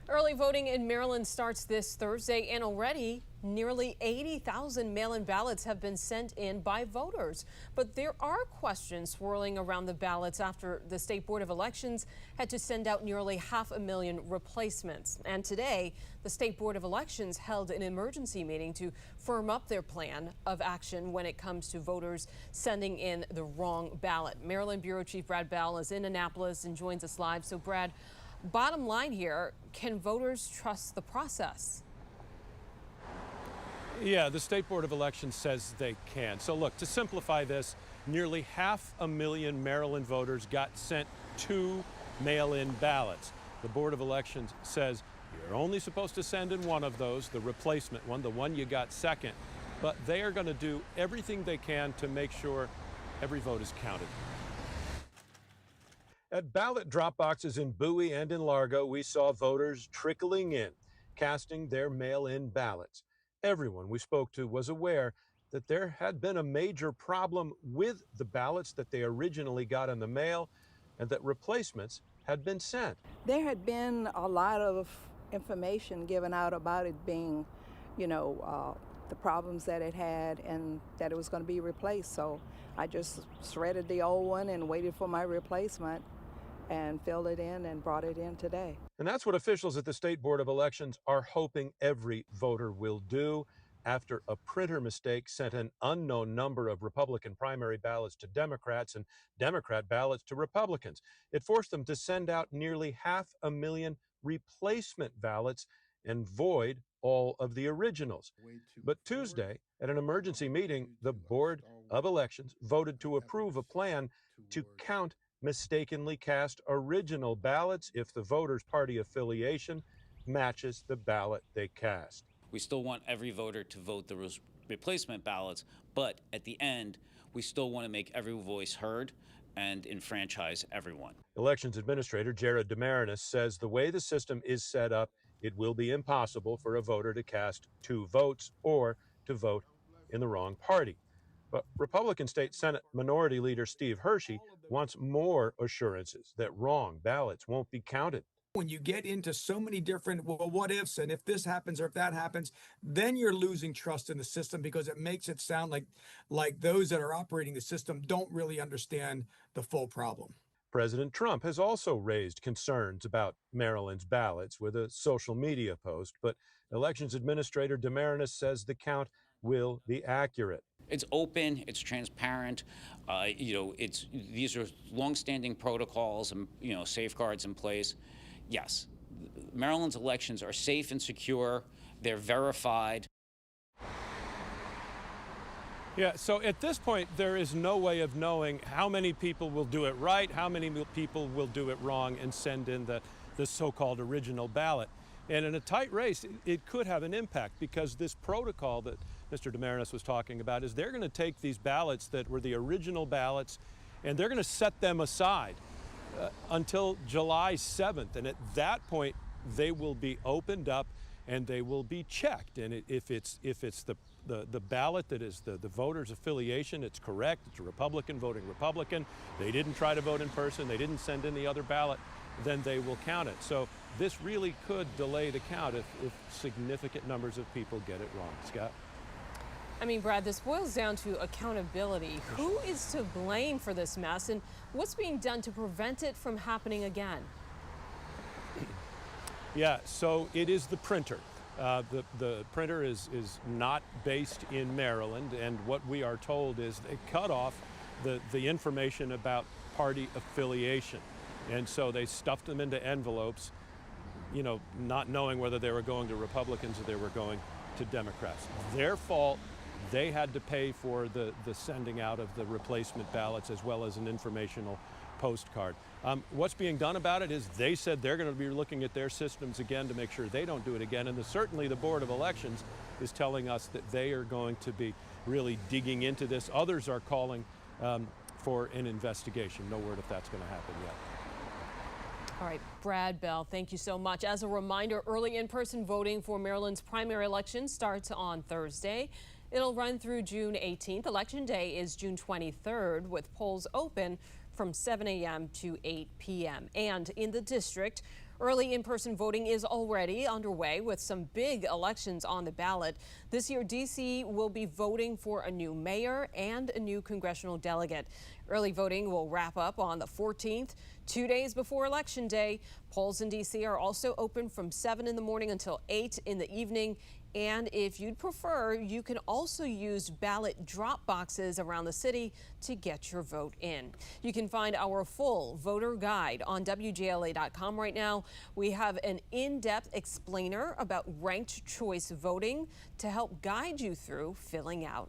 Early voting in Maryland starts this Thursday, and already nearly 80,000 mail-in ballots have been sent in by voters. But there are questions swirling around the ballots after the State Board of Elections had to send out nearly 500,000 replacements. And today, the State Board of Elections held an emergency meeting to firm up their plan of action when it comes to voters sending in the wrong ballot. Maryland Bureau Chief Brad Bell is in Annapolis and joins us live. So, Brad, bottom line here, can voters trust the process? Yeah, the State Board of Elections says they can. So look, to simplify this, nearly 500,000 Maryland voters got sent 2 mail-in ballots. The Board of Elections says you're only supposed to send in one of those, the replacement one, the one you got second. But they are going to do everything they can to make sure every vote is counted. At ballot drop boxes in Bowie and in Largo, we saw voters trickling in, casting their mail-in ballots. Everyone we spoke to was aware that there had been a major problem with the ballots that they originally got in the mail and that replacements had been sent. There had been a lot of information given out about it being, the problems that it had and that it was going to be replaced. So I just shredded the old one and waited for my replacement and filled it in and brought it in today. And that's what officials at the State Board of Elections are hoping every voter will do after a printer mistake sent an unknown number of Republican primary ballots to Democrats and Democrat ballots to Republicans. It forced them to send out nearly 500,000 replacement ballots and void all of the originals. But Tuesday, at an emergency meeting, the Board of Elections voted to approve a plan to count mistakenly cast original ballots if the voter's party affiliation matches the ballot they cast. We still want every voter to vote the replacement ballots, but at the end, we still want to make every voice heard and enfranchise everyone. Elections Administrator Jared Demarinis says the way the system is set up, it will be impossible for a voter to cast 2 votes or to vote in the wrong party. But Republican State Senate Minority Leader Steve Hershey wants more assurances that wrong ballots won't be counted. When you get into so many different what ifs and if this happens or if that happens, then you're losing trust in the system because it makes it sound like those that are operating the system don't really understand the full problem. President Trump has also raised concerns about Maryland's ballots with a social media post, but Elections Administrator Demarinis says the count will be accurate. It's open, it's transparent, these are longstanding protocols and, safeguards in place. Yes, Maryland's elections are safe and secure, they're verified. Yeah, so at this point, there is no way of knowing how many people will do it right, how many people will do it wrong and send in the so-called original ballot. And in a tight race, it could have an impact because this protocol that Mr. Demarinis was talking about is they're going to take these ballots that were the original ballots and they're going to set them aside until July 7th. And at that point, they will be opened up and they will be checked. And if it's the ballot that is the voter's affiliation, it's correct, it's a Republican voting Republican, they didn't try to vote in person, they didn't send in the other ballot, then they will count it. So this really could delay the count if significant numbers of people get it wrong. Scott? I mean, Brad, this boils down to accountability. Who is to blame for this mess, and what's being done to prevent it from happening again? Yeah, so it is the printer. The printer is not based in Maryland, and what we are told is they cut off the information about party affiliation. And so they stuffed them into envelopes, not knowing whether they were going to Republicans or they were going to Democrats. Their fault. They had to pay for the sending out of the replacement ballots as well as an informational postcard. What's being done about it is they said they're going to be looking at their systems again to make sure they don't do it again. And certainly the Board of Elections is telling us that they are going to be really digging into this. Others are calling for an investigation. No word if that's going to happen yet. All right, Brad Bell, thank you so much. As a reminder, early in-person voting for Maryland's primary election starts on Thursday. It'll run through June 18th. Election Day is June 23rd, with polls open from 7 a.m. to 8 p.m. And in the district, Early in-person voting is already underway with some big elections on the ballot. This year, D.C. will be voting for a new mayor and a new congressional delegate. Early voting will wrap up on the 14th, 2 days before Election Day. Polls in D.C. are also open from 7 in the morning until 8 in the evening. And if you'd prefer, you can also use ballot drop boxes around the city to get your vote in. You can find our full voter guide on WJLA.com right now. We have an in-depth explainer about ranked choice voting to help guide you through filling out